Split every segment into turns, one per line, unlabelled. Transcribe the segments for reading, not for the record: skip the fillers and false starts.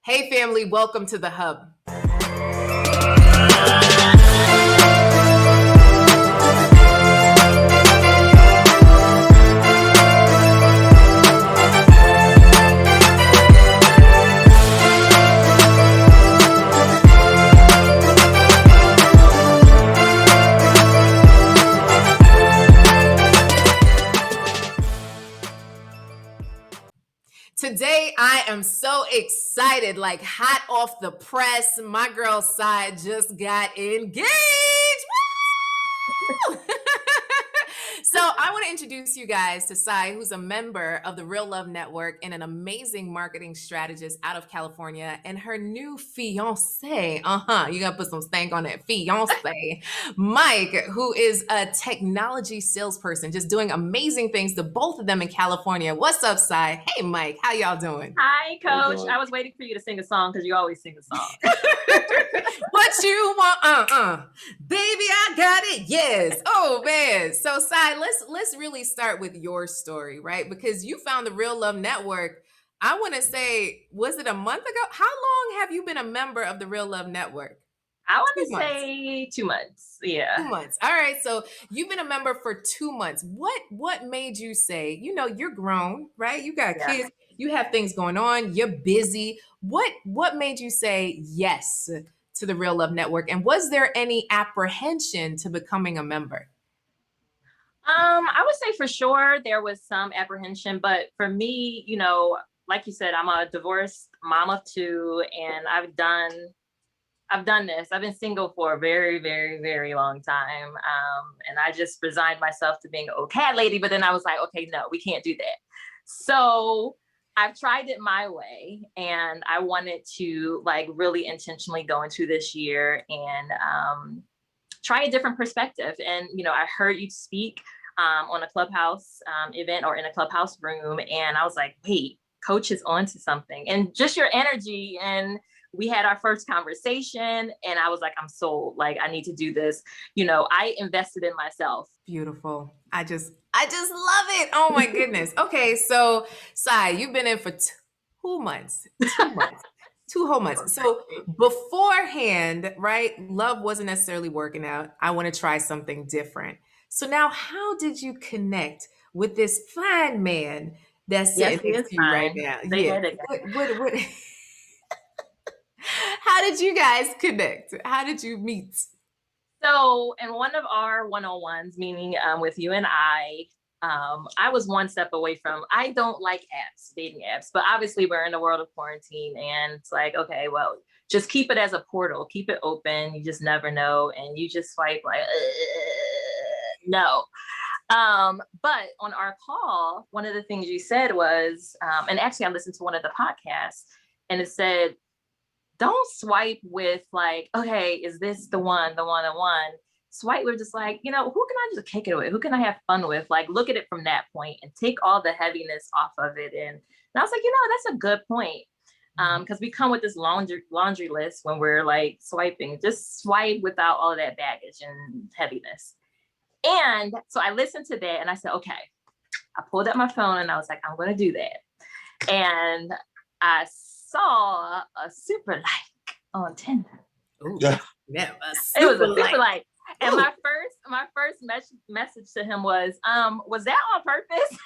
Hey family, welcome to the Hub. Today, I am so excited, like hot off the press. My girl Side just got engaged. Woo! So I want to introduce you guys to Sai, who's a member of the Real Love Network and an amazing marketing strategist out of California, and her new fiancé. You gotta put some stank on that fiancé, Mike, who is a technology salesperson, just doing amazing things. To both of them in California. What's up, Sai? Hey, Mike, how y'all doing?
Hi, Coach. I was waiting for you to sing a song because you always sing a song.
What you want? Baby, I got it. Yes. Oh man. So Sai, let's really start with your story, right? Because you found the Real Love Network. I want to say, was it a month ago? How long have you been a member of the Real Love Network?
I want to say 2 months. Yeah.
2 months. All right. So you've been a member for 2 months. What made you say, you're grown, right? You got kids, you have things going on, you're busy. What made you say yes to the Real Love Network? And was there any apprehension to becoming a member?
I would say for sure there was some apprehension, but for me, like you said, I'm a divorced mom of two, and I've done this. I've been single for a very, very, very long time. And I just resigned myself to being an old cat lady, but then I was like, okay, no, we can't do that. So I've tried it my way, and I wanted to like really intentionally go into this year and try a different perspective. And, I heard you speak on a Clubhouse event or in a Clubhouse room. And I was like, wait, Coach is onto something, and just your energy. And we had our first conversation, and I was like, I'm sold. Like, I need to do this. I invested in myself.
Beautiful. I just love it. Oh my goodness. Okay. So Sai, you've been in for 2 months, 2 months. 2 whole months. So beforehand, right? Love wasn't necessarily working out. I want to try something different. So now, how did you connect with this fine man that's sitting next to you right now? What How did you guys connect? How did you meet?
So in one of our one-on-ones, meaning with you and I was one step away from, I don't like apps, dating apps, but obviously we're in the world of quarantine, and it's like, okay, well, just keep it as a portal, keep it open. You just never know. And you just swipe like, no. But on our call, one of the things you said was, and actually I listened to one of the podcasts, and it said, don't swipe with like, okay, is this the one? Swipe with just like, who can I just kick it with? Who can I have fun with? Like, look at it from that point and take all the heaviness off of it. And I was like, that's a good point. Because we come with this laundry list when we're like swiping. Just swipe without all of that baggage and heaviness. And so I listened to that and I said, okay. I pulled up my phone and I was like, I'm going to do that. And I saw a super like on Tinder.
Ooh, yeah,
it was a super like. And my first message to him was that on purpose?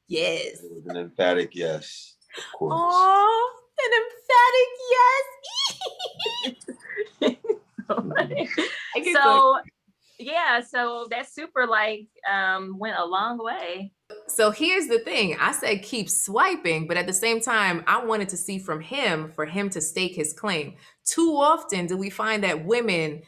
Yes.
It was an emphatic yes, of course.
Oh, an emphatic yes.
So that super like went a long way.
So here's the thing. I said keep swiping, but at the same time, I wanted to see from him for him to stake his claim. Too often do we find that women,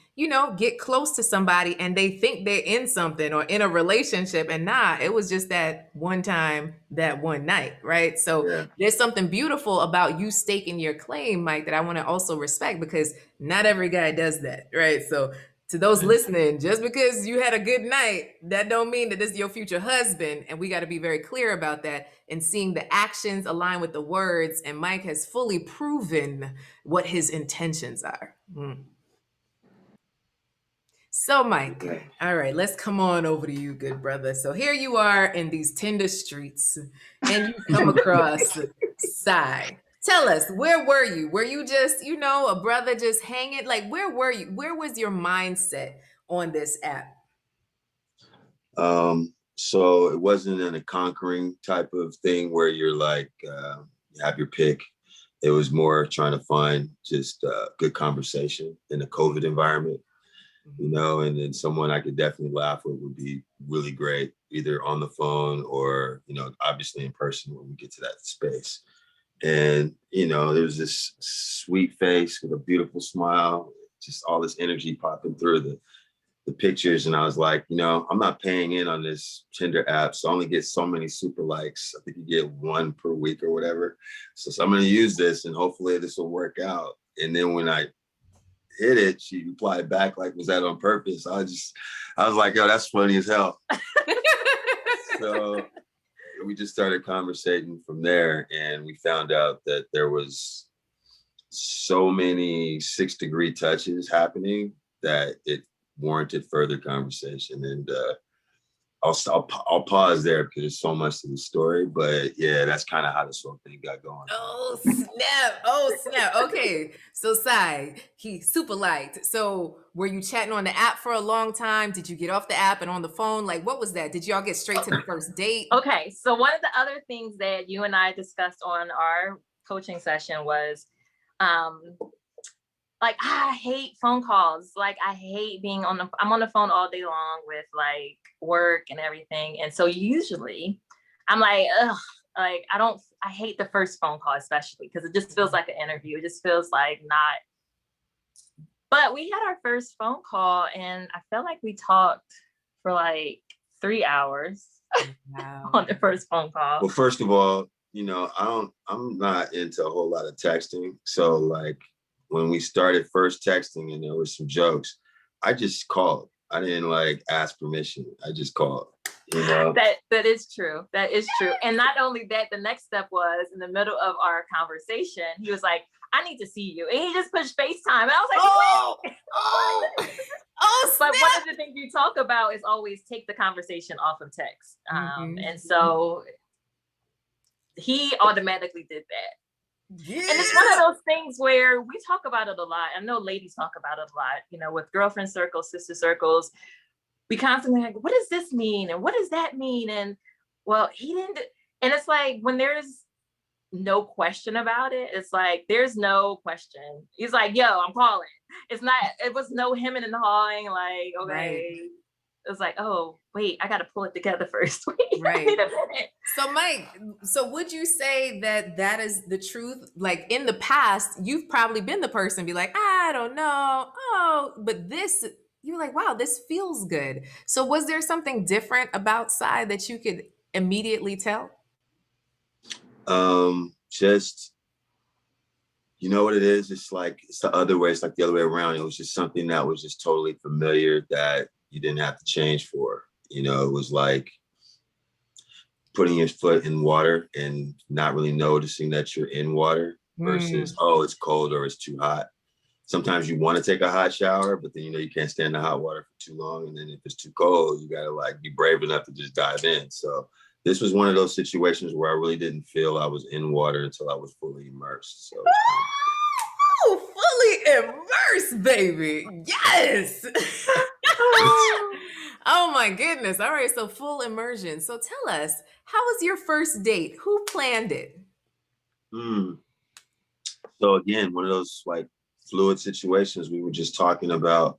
get close to somebody and they think they're in something or in a relationship, and it was just that one time, that one night, right? So There's something beautiful about you staking your claim, Mike, that I want to also respect, because not every guy does that, right? So to those listening, just because you had a good night, that don't mean that this is your future husband. And we got to be very clear about that and seeing the actions align with the words. And Mike has fully proven what his intentions are. So Mike, all right, let's come on over to you, good brother. So here you are in these Tinder streets, and you come across Sigh. Tell us, where were you? Were you just, a brother just hanging? Like, where were you? Where was your mindset on this app?
So it wasn't in a conquering type of thing where you're like, you have your pick. It was more trying to find just good conversation in a COVID environment, and then someone I could definitely laugh with would be really great, either on the phone or, obviously in person when we get to that space. And, there was this sweet face with a beautiful smile, just all this energy popping through the pictures. And I was like, I'm not paying in on this Tinder app. So I only get so many super likes. I think you get one per week or whatever. So I'm going to use this and hopefully this will work out. And then when I hit it, she replied back like, was that on purpose? I was like, yo, that's funny as hell. So we just started conversating from there, and we found out that there was so many 6-degree touches happening that it warranted further conversation. And I'll pause there because there's so much to the story. But yeah, that's kind of how this whole thing got going.
Oh snap! Oh snap! Okay, so Sai, he super liked. So were you chatting on the app for a long time? Did you get off the app and on the phone? Like, what was that? Did y'all get straight to the first date?
Okay, so one of the other things that you and I discussed on our coaching session was, like, I hate phone calls. Like, I hate being I'm on the phone all day long with like work and everything. And so usually I'm like, ugh, like, I hate the first phone call, especially because it just feels like an interview. It just feels like not. But we had our first phone call and I felt like we talked for like 3 hours on the first phone call.
Well, first of all, I'm not into a whole lot of texting. So like, when we started first texting and there were some jokes, I just called. I didn't like ask permission. I just called,
That is true. That is true. And not only that, the next step was in the middle of our conversation, he was like, I need to see you. And he just pushed FaceTime. And I was like, But one of the things you talk about is always take the conversation off of text. And so he automatically did that. Yeah. And it's one of those things where we talk about it a lot. I know ladies talk about it a lot, with girlfriend circles, sister circles. We constantly like, what does this mean? And what does that mean? And well, he didn't. And it's like, when there's no question about it, it's like, there's no question. He's like, yo, I'm calling. It was no hemming and hawing. Like, okay. Right. It was like, oh, wait, I got to pull it together first. Wait,
right.
Wait a minute.
So Mike, would you say that is the truth? Like, in the past, you've probably been the person be like, I don't know. Oh, but this, you're like, wow, this feels good. So was there something different about Sai that you could immediately tell?
Just, you know what it is? It's the other way. It's like the other way around. It was just something that was just totally familiar that you didn't have to change for. It was like putting your foot in water and not really noticing that you're in water versus, oh, it's cold or it's too hot. Sometimes you want to take a hot shower, but then, you can't stand the hot water for too long. And then if it's too cold, you got to like be brave enough to just dive in. So this was one of those situations where I really didn't feel I was in water until I was fully immersed. So
fully immersed, baby. Yes. Oh my goodness. All right. So full immersion. So tell us, how was your first date? Who planned it?
So again, one of those like fluid situations. We were just talking about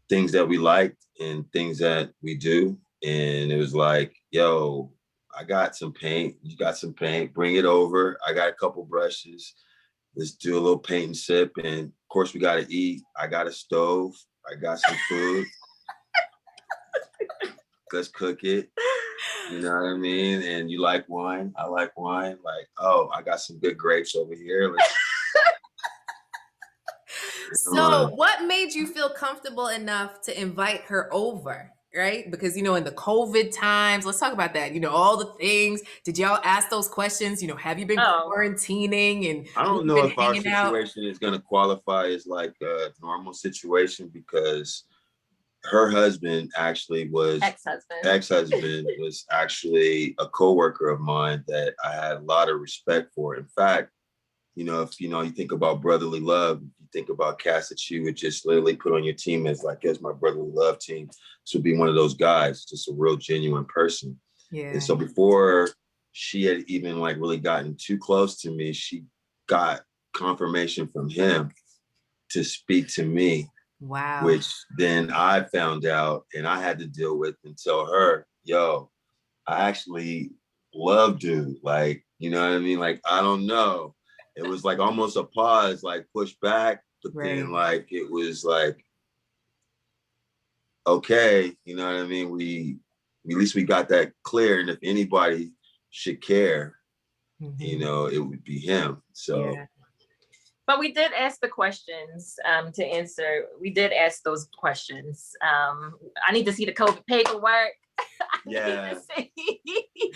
things that we liked and things that we do. And it was like, yo, I got some paint. You got some paint. Bring it over. I got a couple brushes. Let's do a little paint and sip. And of course, we got to eat. I got a stove. I got some food. Let's cook it. You know what I mean? And you like wine. I like wine. Like, oh, I got some good grapes over here.
So what made you feel comfortable enough to invite her over? Right? Because, in the COVID times, let's talk about that. All the things. Did y'all ask those questions? Have you been quarantining? And
I don't know if our situation is going to qualify as like a normal situation because her husband actually was ex-husband was actually a coworker of mine that I had a lot of respect for. In fact, if you think about brotherly love, you think about cats that you would just literally put on your team as my brotherly love team. This would be one of those guys, just a real genuine person.
Yeah.
And so before she had even like really gotten too close to me, she got confirmation from him to speak to me.
Wow.
Which then I found out and I had to deal with and tell her, yo, I actually love dude. Like, you know what I mean? Like, I don't know. It was like almost a pause, like push back, but then like it was like, okay, you know what I mean? At least we got that clear. And if anybody should care, it would be him. So
But we did ask the questions to answer. We did ask those questions. I need to see the COVID paperwork.
Yeah.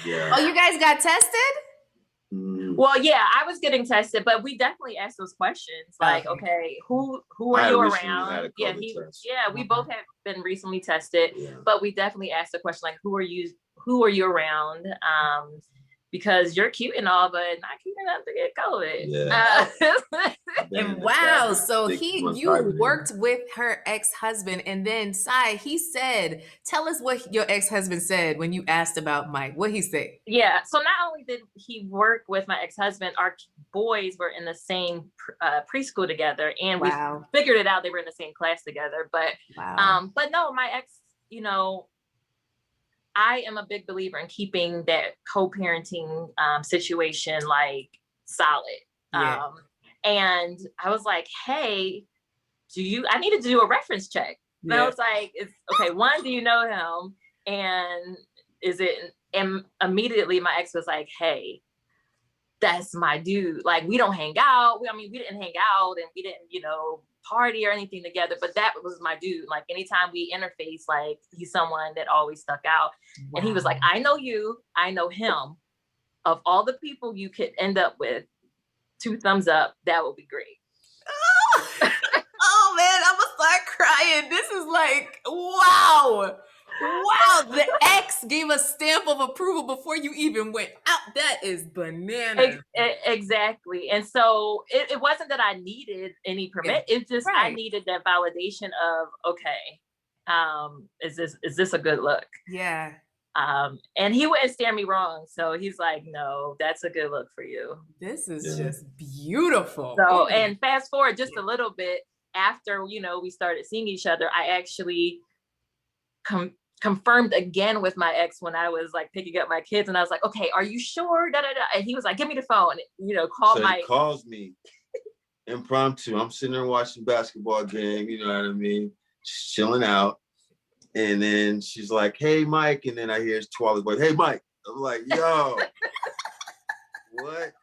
Oh, you guys got tested?
Well, yeah, I was getting tested, but we definitely asked those questions. Like, okay, who are you around? Yeah, we both have been recently tested, but we definitely asked the question like, who are you around? Because you're cute and all, but not cute enough to get COVID.
And wow, so you worked with her ex-husband, and then he said, tell us what your ex-husband said when you asked about Mike. What he say?
Yeah, so not only did he work with my ex-husband, our boys were in the same preschool together, and we figured it out. They were in the same class together, but no, my ex, I am a big believer in keeping that co-parenting situation like solid. And I was like, hey, I needed to do a reference check. And I was like, okay, one, do you know him? And and immediately my ex was like, hey, that's my dude. Like, we don't hang out. We didn't hang out and we didn't, party or anything together, but that was my dude. Like, anytime we interface, like, he's someone that always stuck out. And he was like, I know you, I know him. Of all the people you could end up with, 2 thumbs up, that would be great.
Oh man, I'm gonna start crying. This is like, wow. The ex gave a stamp of approval before you even went out. That is bananas.
Exactly. And so it wasn't that I needed any permit. It's just I needed that validation of, okay, is this a good look?
Yeah.
And he wouldn't steer me wrong. So he's like, no, that's a good look for you.
This is just beautiful.
So, and fast forward just a little bit after, we started seeing each other, I actually confirmed again with my ex when I was like picking up my kids, and I was like, okay, are you sure? And he was like, give me the phone, he
calls me impromptu. I'm sitting there watching basketball game, you know what I mean? Just chilling out. And then she's like, hey, Mike. And then I hear his Twilight voice, hey, Mike. I'm like, yo, what?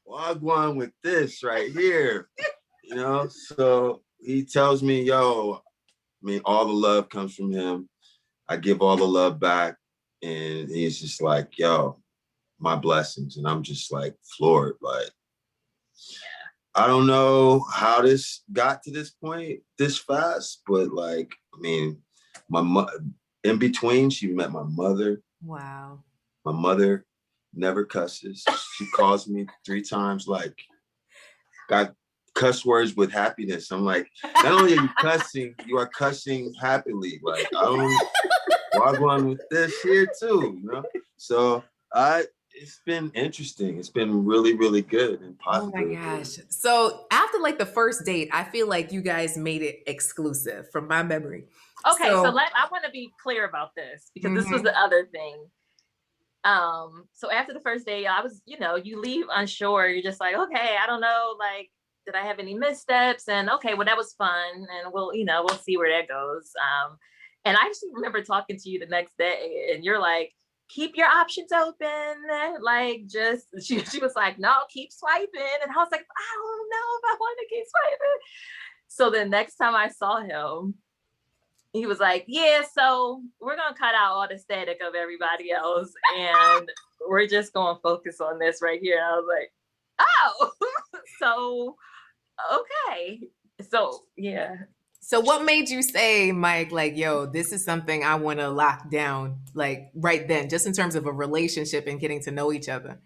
Wagwan with this right here. So he tells me, yo, all the love comes from him. I give all the love back. And he's just like, yo, my blessings. And I'm just like floored. Like, I don't know how this got to this point this fast, but like, in between, she met my mother.
Wow.
My mother never cusses. She calls me 3 times, like, got cuss words with happiness. I'm like, not only are you cussing, you are cussing happily. Like, I don't walk on with this here too, So it's been interesting. It's been really, really good and positive.
Oh my gosh. So after like the first date, I feel like you guys made it exclusive from my memory.
Okay, so I want to be clear about this because this was the other thing. So after the first day, I was, you leave unsure. You're just like, okay, I don't know, like, did I have any missteps? And okay, well, that was fun, and we'll see where that goes. And I actually remember talking to you the next day, and you're like, keep your options open. Like, just she was like, no, keep swiping. And I was like, I don't know if I want to keep swiping. So the next time I saw him, he was like, yeah, so we're going to cut out all the static of everybody else, and we're just going to focus on this right here. And I was like, oh, so, okay. So, yeah.
So what made you say, Mike, like, yo, this is something I want to lock down, like right then, just in terms of a relationship and getting to know each other?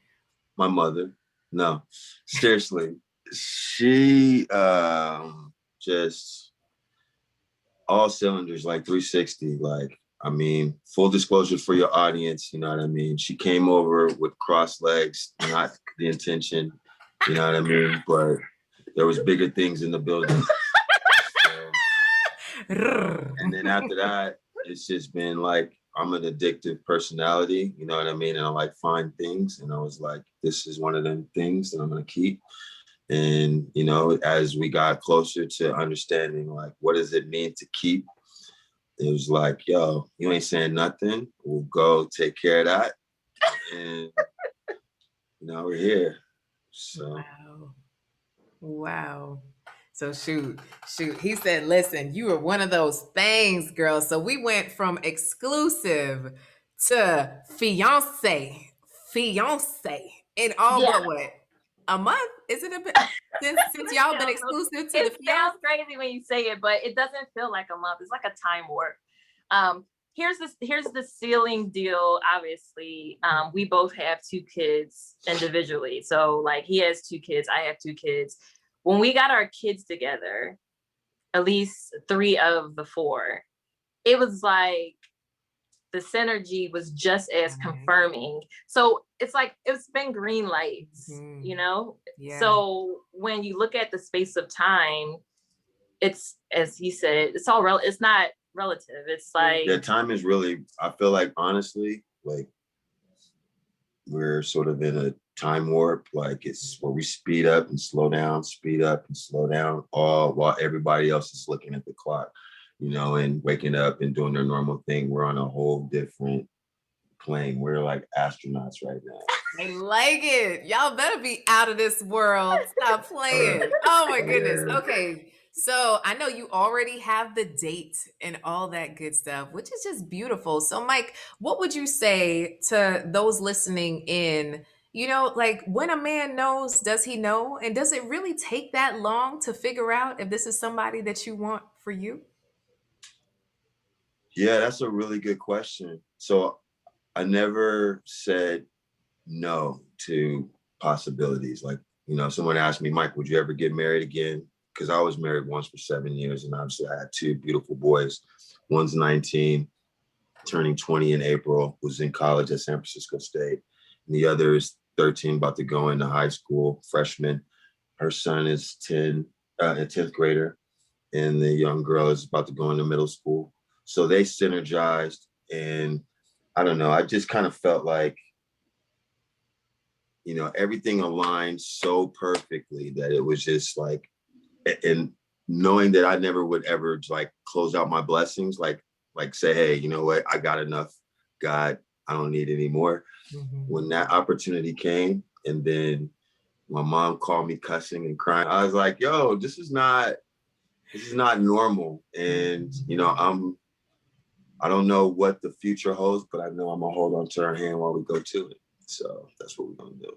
My mother. No, seriously, she just all cylinders, like 360. Like, I mean, full disclosure for your audience, you know what I mean? She came over with crossed legs, not the intention, you know what I mean? But there was bigger things in the building. So, and then after that, it's just been like, I'm an addictive personality, you know what I mean? And I like find things. And I was like, this is one of them things that I'm going to keep. And, you know, as we got closer to understanding, like, what does it mean to keep? It was like, yo, you ain't saying nothing. We'll go take care of that. And now we're here. So.
Wow. Wow. So shoot. He said, listen, you were one of those things, girl. So we went from exclusive to fiance in all
Yeah.
but what? A month? Is it a bit since y'all been exclusive to the
It
fiance?
sounds crazy when you say it, but it doesn't feel like a month. It's like a time warp. Here's the ceiling deal. Obviously, we both have 2 kids individually. So like he has 2 kids, I have 2 kids. When we got our kids together, at least 3 of the 4, it was like the synergy was just as confirming. So it's like it's been green lights, you know?
Yeah.
So when you look at the space of time, it's, as he said, it's all it's not relative. It's like,
yeah, time is really, I feel like, honestly, like we're sort of in a time warp. Like it's where we speed up and slow down, speed up and slow down, all while everybody else is looking at the clock, you know, and waking up and doing their normal thing. We're on a whole different plane. We're like astronauts right now.
I like it. Y'all better be out of this world. Stop playing. Oh my goodness. Okay. So I know you already have the date and all that good stuff, which is just beautiful. So, Mike, what would you say to those listening in? You know, like when a man knows, does he know? And does it really take that long to figure out if this is somebody that you want for you?
Yeah, that's a really good question. So I never said no to possibilities. Like, you know, someone asked me, Mike, would you ever get married again? Because I was married once for 7 years, and obviously I had 2 beautiful boys. One's 19, turning 20 in April, who's in college at San Francisco State. And the other is 13, about to go into high school, freshman. Her son is 10, a 10th grader, and the young girl is about to go into middle school. So they synergized, and I don't know, I just kind of felt like, you know, everything aligned so perfectly that it was just like, and knowing that I never would ever like close out my blessings, like say, hey, you know what, I got enough, God, I don't need any more. When that opportunity came, and then my mom called me cussing and crying, I was like, yo, this is not normal. And you know, I don't know what the future holds, but I know I'm gonna hold on to her hand while we go to it. So that's what we're gonna do.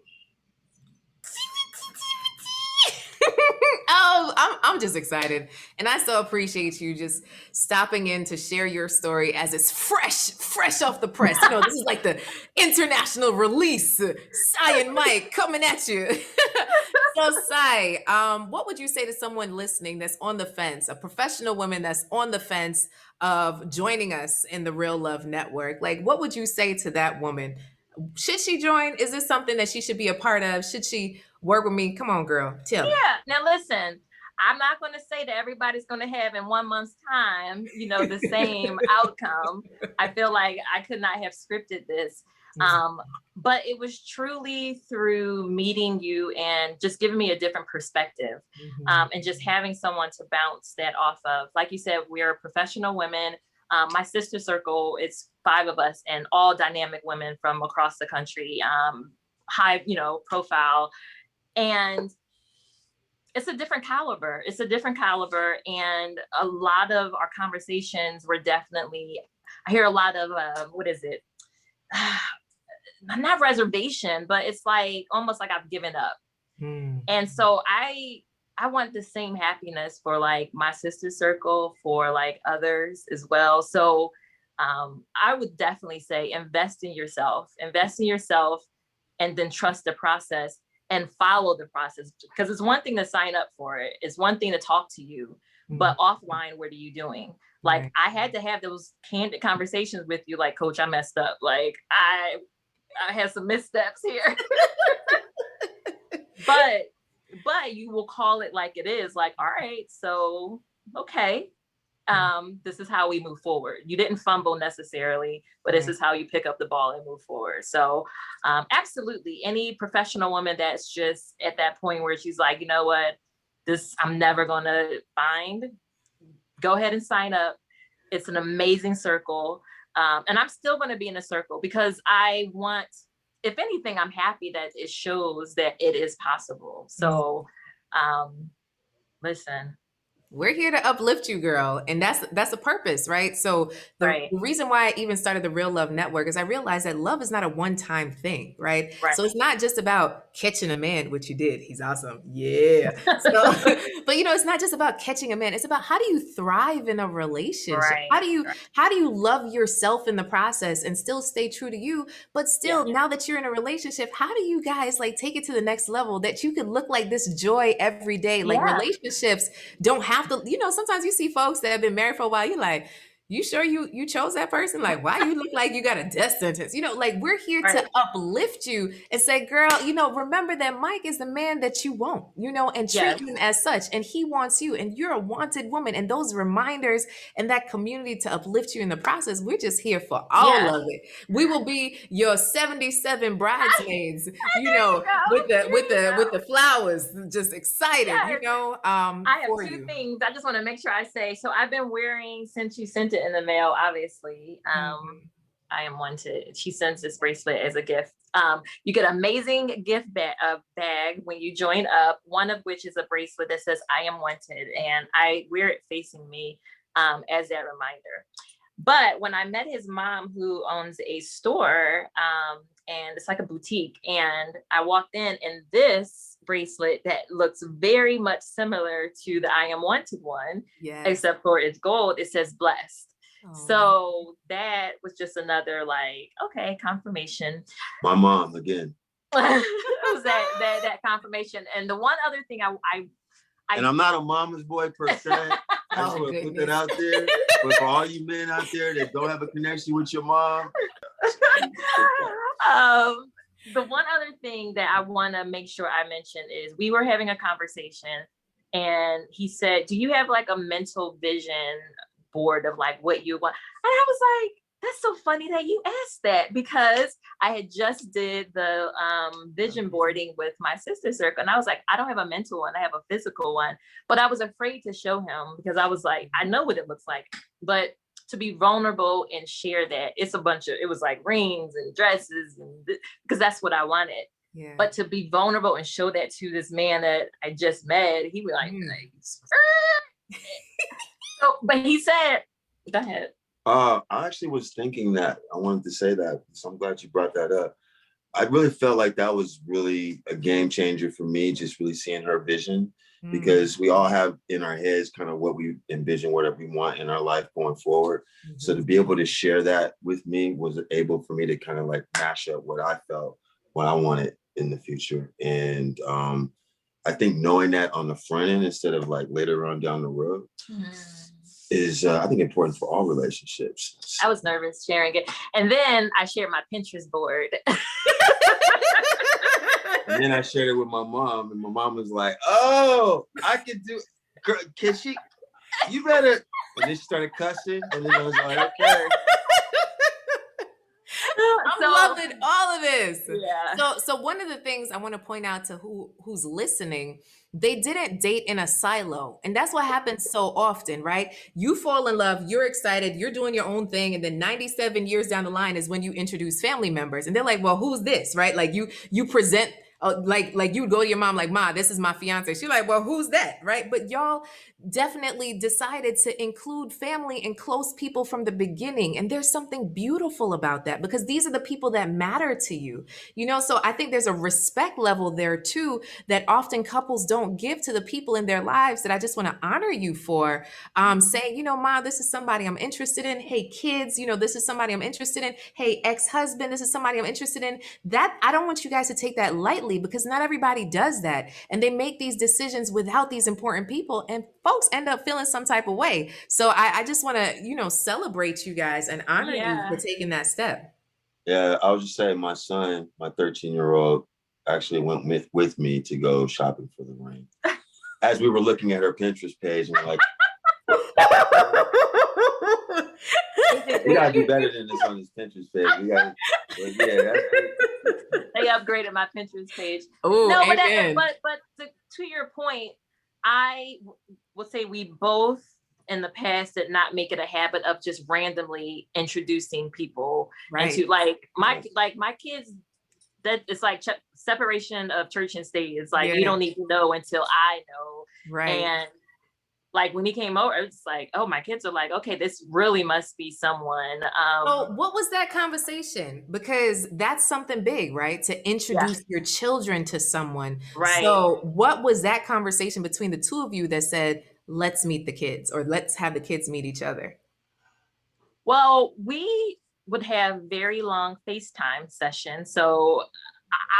Oh, I'm just excited. And I so appreciate you just stopping in to share your story as it's fresh off the press. You know, this is like the international release. Sai and Mike coming at you. So Sai, what would you say to someone listening that's on the fence, a professional woman that's on the fence of joining us in the Real Love Network? Like, what would you say to that woman? Should she join? Is this something that she should be a part of? Should she work with me? Come on, girl. Tell me.
yeah. Now listen, I'm not going to say that everybody's going to have in 1 month's time, you know, the same outcome. I feel like I could not have scripted this. But it was truly through meeting you and just giving me a different perspective, and just having someone to bounce that off of. Like you said, we're professional women. My sister circle, it's 5 of us, and all dynamic women from across the country, high, you know, profile. And it's a different caliber. It's a different caliber. And a lot of our conversations were definitely, I hear a lot of, what is it? Not reservation, but it's like almost like I've given up. And so I I want the same happiness for like my sister circle, for like others as well. So I would definitely say invest in yourself, and then trust the process and follow the process. Because it's one thing to sign up for it, it's one thing to talk to you, but offline, what are you doing? Like,
Right.
I had to have those candid conversations with you, like, coach, I messed up. Like, I had some missteps here. but you will call it like it is, like, all right, so okay, this is how we move forward. You didn't fumble necessarily, but this
Right.
is how you pick up the ball and move forward. So absolutely, any professional woman that's just at that point where she's like, you know what, this I'm never gonna find, go ahead and sign up. It's an amazing circle. And I'm still going to be in a circle because I want, if anything, I'm happy that it shows that it is possible. So listen.
We're here to uplift you, girl. And that's a purpose, right? So
Right.
the reason why I even started the Real Love Network is I realized that love is not a one-time thing, right?
Right.
So it's not just about catching a man, which you did. He's awesome. Yeah. So, but it's not just about catching a man. It's about, how do you thrive in a relationship?
Right.
How do you love yourself in the process and still stay true to you? But still, now that you're in a relationship, how do you guys like take it to the next level that you can look like this joy every day? Like, relationships don't have to, sometimes you see folks that have been married for a while, you're like, you sure you chose that person? Like, why you look like you got a death sentence? Like, we're here to uplift you and say, girl, remember that Mike is the man that you want, and treat him as such. And he wants you, and you're a wanted woman. And those reminders and that community to uplift you in the process, we're just here for all of it. We will be your 77 bridesmaids, with the flowers, just excited,
I have
for
two
you.
things I just want to make sure I say. So I've been wearing, since you sent it in the mail, obviously, I am wanted. She sends this bracelet as a gift. You get amazing gift bag when you join up, one of which is a bracelet that says I am wanted, and I wear it facing me as that reminder. But when I met his mom, who owns a store, and it's like a boutique, and I walked in, and this bracelet that looks very much similar to the I am wanted one, except for it's gold, it says blessed. So that was just another, like, okay, confirmation.
My mom again.
It was that confirmation. And the one other thing
and I'm not a mama's boy per se. I just want to put that out there. But for all you men out there that don't have a connection with your mom.
The one other thing that I want to make sure I mention is, we were having a conversation and he said, do you have like a mental vision board of like what you want? And I was like, that's so funny that you asked that, because I had just did the vision boarding with my sister circle, and I was like, I don't have a mental one, I have a physical one. But I was afraid to show him because I was like, I know what it looks like, but to be vulnerable and share that, it was like rings and dresses, and because that's what I wanted. Yeah. But to be vulnerable and show that to this man that I just met, he was like, so, but he said, go ahead.
I actually was thinking that. I wanted to say that, so I'm glad you brought that up. I really felt like that was really a game changer for me, just really seeing her vision, because we all have in our heads kind of what we envision, whatever we want in our life going forward. So to be able to share that with me was able for me to kind of like mash up what I felt, what I wanted in the future. And I think knowing that on the front end instead of like later on down the road is I think important for all relationships.
I was nervous sharing it. And then I shared my Pinterest board.
And then I shared it with my mom, and my mom was like, oh, I could do, girl, can she, you better. And then she started cussing, and then I was like, okay.
I'm loving all of this.
Yeah.
So one of the things I want to point out to who's listening, they didn't date in a silo. And that's what happens so often, right? You fall in love, you're excited, you're doing your own thing. And then 97 years down the line is when you introduce family members. And they're like, well, who's this, right? Like you present Like you would go to your mom like, Ma, this is my fiance. She's like, well, who's that? Right. But y'all definitely decided to include family and close people from the beginning. And there's something beautiful about that because these are the people that matter to you. So I think there's a respect level there too that often couples don't give to the people in their lives that I just want to honor you for. Saying, Ma, this is somebody I'm interested in. Hey, kids, this is somebody I'm interested in. Hey, ex-husband, this is somebody I'm interested in. That I don't want you guys to take that lightly because not everybody does that. And they make these decisions without these important people and folks end up feeling some type of way. So I just want to, celebrate you guys and honor you for
Yeah.
taking that step.
Yeah, I was just saying my son, my 13-year-old, actually went with me to go shopping for the ring. As we were looking at her Pinterest page and we're like, we gotta do better than this on this Pinterest page.
They upgraded my Pinterest page.
Oh,
no,
amen.
but to your point, I would say we both in the past did not make it a habit of just randomly introducing people into like my kids. That it's like separation of church and state. It's like you don't need to know until I know.
Right.
And like when he came over, it's like, oh, my kids are like, okay, this really must be someone.
So what was that conversation? Because that's something big, right? To introduce your children to someone.
Right.
So what was that conversation between the two of you that said, let's meet the kids or let's have the kids meet each other?
Well, we would have very long FaceTime sessions. So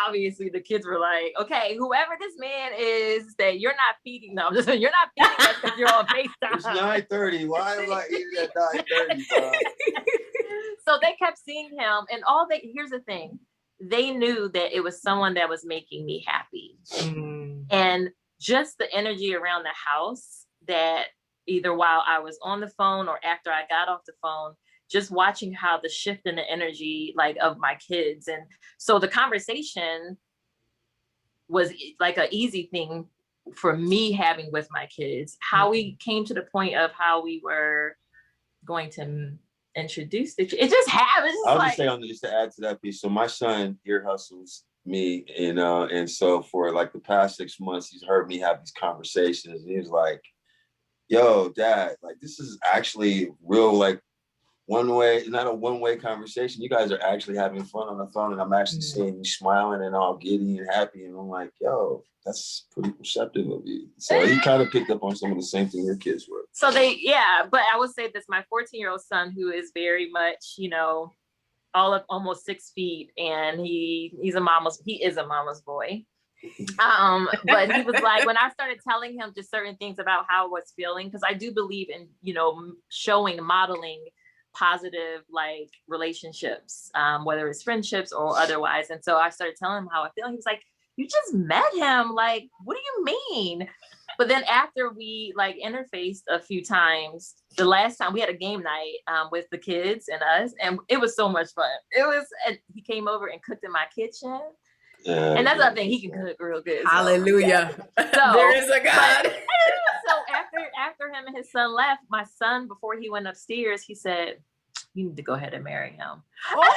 obviously the kids were like, okay, whoever this man is that you're not feeding them, you're not feeding us because you're on FaceTime.
It's 9:30. Why am I eating at 9:30?
So they kept seeing him and here's the thing. They knew that it was someone that was making me happy. And just the energy around the house that either while I was on the phone or after I got off the phone, just watching how the shift in the energy like of my kids. And so the conversation was like an easy thing for me having with my kids, how we came to the point of how we were going to introduce it. It just happened.
I'll just say on just to add to that piece. So my son ear hustles me, and so for like the past 6 months, he's heard me have these conversations. And he was like, yo, Dad, like this is actually real, like not a one-way conversation. You guys are actually having fun on the phone, and I'm actually seeing you smiling and all giddy and happy. And I'm like, yo, that's pretty perceptive of you. So he kind of picked up on some of the same thing your kids were.
So but I would say this, my 14-year-old son, who is very much, all of almost 6 feet, and he is a mama's boy. But he was like, when I started telling him just certain things about how I was feeling, because I do believe in, modeling positive like relationships, whether it's friendships or otherwise. And so I started telling him how I feel. He was like, you just met him. Like, what do you mean? But then after we like interfaced a few times, the last time we had a game night with the kids and us, and it was so much fun. He came over and cooked in my kitchen. And that's another thing, he can cook real good. So.
Hallelujah. So, there is a God.
So after him and his son left, my son, before he went upstairs, he said, you need to go ahead and marry him. Oh.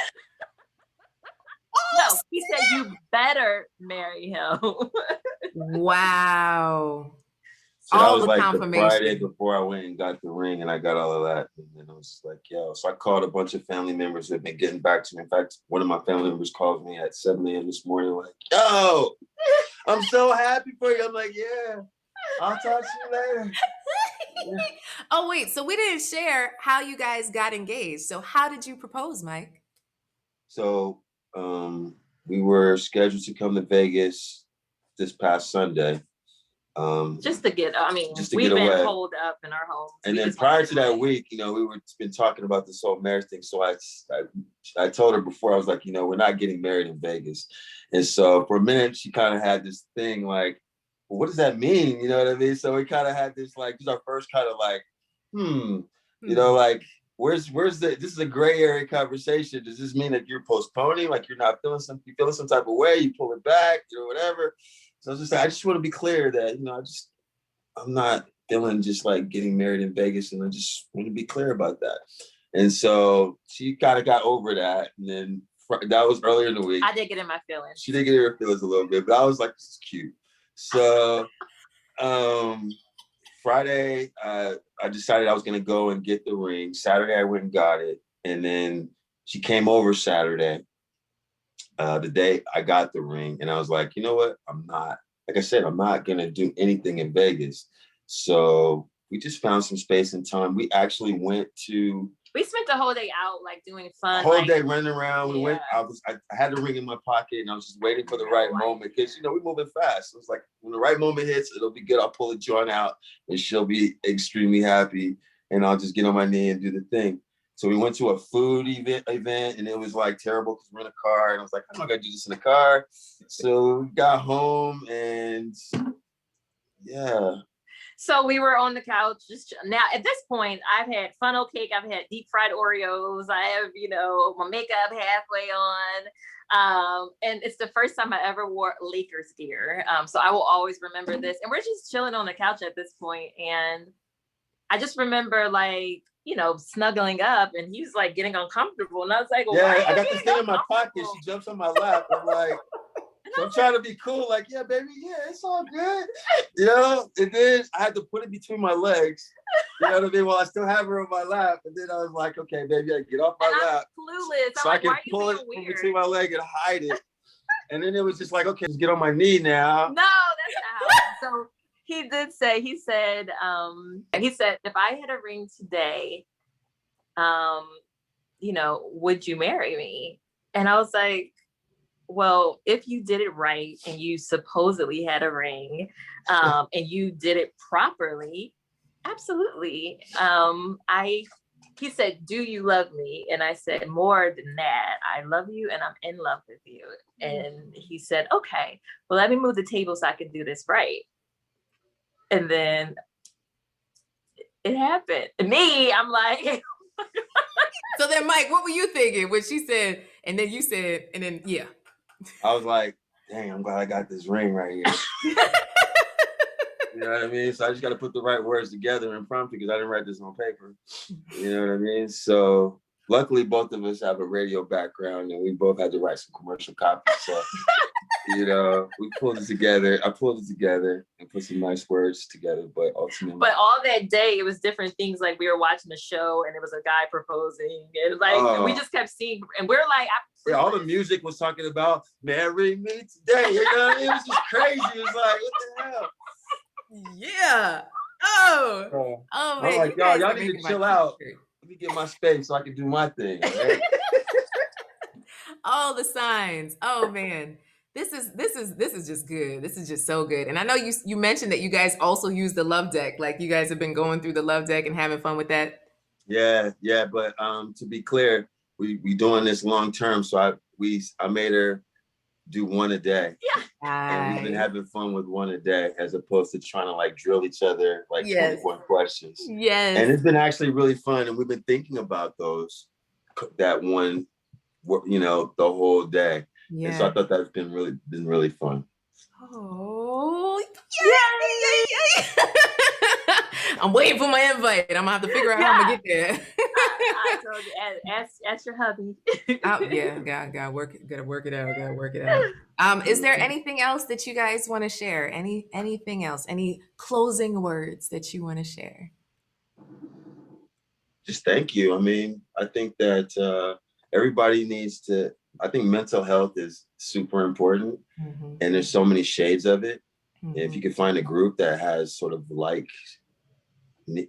No, he said, you better marry him.
Wow.
So that was like the Friday before I went and got the ring, and I got all of that. And then I was like, yo. So I called a bunch of family members that have been getting back to me. In fact, one of my family members called me at 7 a.m. this morning, like, yo, I'm so happy for you. I'm like, yeah, I'll talk to you later. Yeah.
Oh, wait. So we didn't share how you guys got engaged. So how did you propose, Mike?
So we were scheduled to come to Vegas this past Sunday.
Just to get we've been holed up in our homes.
And then prior to that week, we were been talking about this whole marriage thing. So I told her before, I was like, we're not getting married in Vegas. And so for a minute, she kind of had this thing like, well, what does that mean? You know what I mean? So we kind of had this like, this is our first kind of like, like, where's this is a gray area conversation. Does this mean that you're postponing? Like you're not feeling some type of way, you pull it back, whatever. So I was just like, I just want to be clear that, I'm not feeling just like getting married in Vegas, and I just want to be clear about that. And so she kind of got over that. And then that was earlier in the week.
I did get in my feelings.
She did get in her feelings a little bit, but I was like, this is cute. So Friday, I decided I was gonna go and get the ring. Saturday, I went and got it, and then she came over Saturday, the day I got the ring, and I was like, you know what? Like I said, I'm not gonna do anything in Vegas. So we just found some space and time. We actually went to.
We spent the whole day out, like doing fun.
Whole day running around. We
Yeah.
went. I had the ring in my pocket, and I was just waiting for the right moment because we're moving fast. So it's like when the right moment hits, it'll be good. I'll pull the joint out, and she'll be extremely happy, and I'll just get on my knee and do the thing. So we went to a food event, and it was like terrible because we're in a car, and I was like, I'm not gonna do this in the car. So we got home, and yeah.
So we were on the couch. Just now, at this point, I've had funnel cake. I've had deep fried Oreos. I have, my makeup halfway on. And it's the first time I ever wore Lakers gear. So I will always remember this. And we're just chilling on the couch at this point. And I just remember snuggling up, and he was like getting uncomfortable. And I was like, well,
yeah, I got this thing in my pocket. She jumps on my lap. I'm like, so I'm trying to be cool, like, yeah, baby, yeah, it's all good. And then I had to put it between my legs, you know what I mean? Well, I still have her on my lap. And then I was like, okay, baby, I get off my lap.
Clueless.
So I can pull it from between my leg and hide it. And then it was just like, okay, just get on my knee now.
No, that's not how. So he said, if I had a ring today, would you marry me? And I was like, well, if you did it right and you supposedly had a ring, and you did it properly, absolutely. He said, do you love me? And I said, more than that, I love you and I'm in love with you. And he said, okay, well, let me move the table so I can do this right. And then it happened. And me, I'm like,
so then Mike, what were you thinking when she said, and then you said, and then, yeah.
I was like, dang, I'm glad I got this ring right here. You know what I mean? So I just got to put the right words together and prompt because I didn't write this on paper. You know what I mean? So luckily, both of us have a radio background, and we both had to write some commercial copies. So, we pulled it together. I pulled it together and put some nice words together. But ultimately,
all that day, it was different things. Like we were watching the show, and it was a guy proposing, and we just kept seeing, and we're like,
yeah, all the music was talking about "Marry Me Today." You know, it was just crazy. It was like, what the hell?
Yeah. Oh man.
I'm like, y'all need to chill out. Let me get my space so I can do my thing. Right?
All the signs. Oh man. This is just good. This is just so good. And I know you mentioned that you guys also use the love deck. Like you guys have been going through the love deck and having fun with that.
Yeah. But to be clear, we doing this long term. So I made her do one a day.
Yeah.
And we've been having fun with one a day as opposed to trying to like drill each other like
yes.
21 questions.
Yes.
And it's been actually really fun. And we've been thinking about that one, the whole day. Yeah. And so I thought that's been really fun.
Oh, yeah. I'm waiting for my invite. I'm gonna have to figure out how I'm gonna get there.
I told you, ask your hubby.
Gotta work it out. Is there anything else that you guys want to share? Anything else? Any closing words that you want to share?
Just thank you. I mean, I think that everybody needs to. I think mental health is super important, and there's so many shades of it. And if you can find a group that has sort of like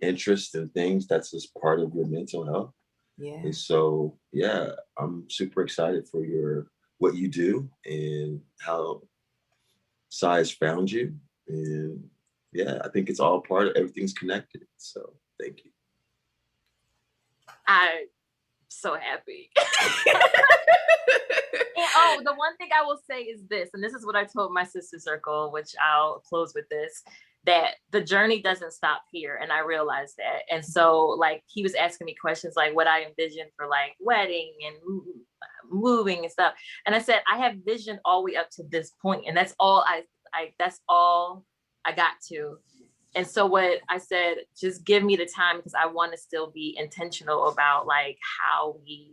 interest in things, that's just part of your mental health.
Yeah.
And so, yeah, I'm super excited for what you do and how Size found you. And yeah, I think it's all part of everything's connected. So thank you.
I'm so happy. And the one thing I will say is this, and this is what I told my sister circle, which I'll close with this, that the journey doesn't stop here. And I realized that. And so like, he was asking me questions like what I envisioned for like wedding and moving and stuff. And I said, I have vision all the way up to this point. And that's all that's all I got to. And so what I said, just give me the time because I want to still be intentional about like how we,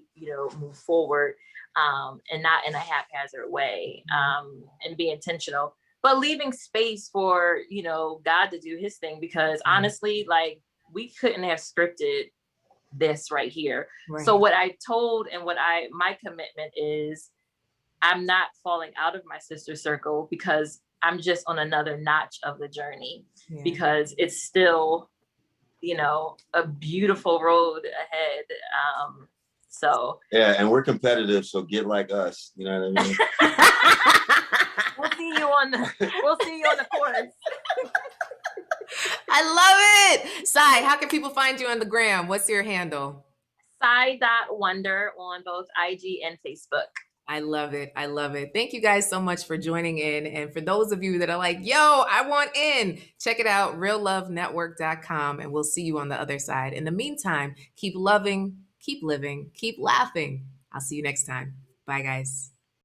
move forward. and not in a haphazard way, and be intentional, but leaving space for, you know, God to do his thing, because honestly, like, we couldn't have scripted this right here.
Right.
So what I told and my commitment is, I'm not falling out of my sister circle because I'm just on another notch of the journey, because it's still, you know, a beautiful road ahead. So
yeah, and we're competitive, so get like us. You know what I mean?
we'll see you on the course.
I love it. Sai, how can people find you on the gram? What's your handle?
Sai.wonder on both IG and Facebook.
I love it. I love it. Thank you guys so much for joining in. And for those of you that are like, yo, I want in, check it out, reallovenetwork.com, and we'll see you on the other side. In the meantime, keep loving, keep living, keep laughing. I'll see you next time. Bye, guys.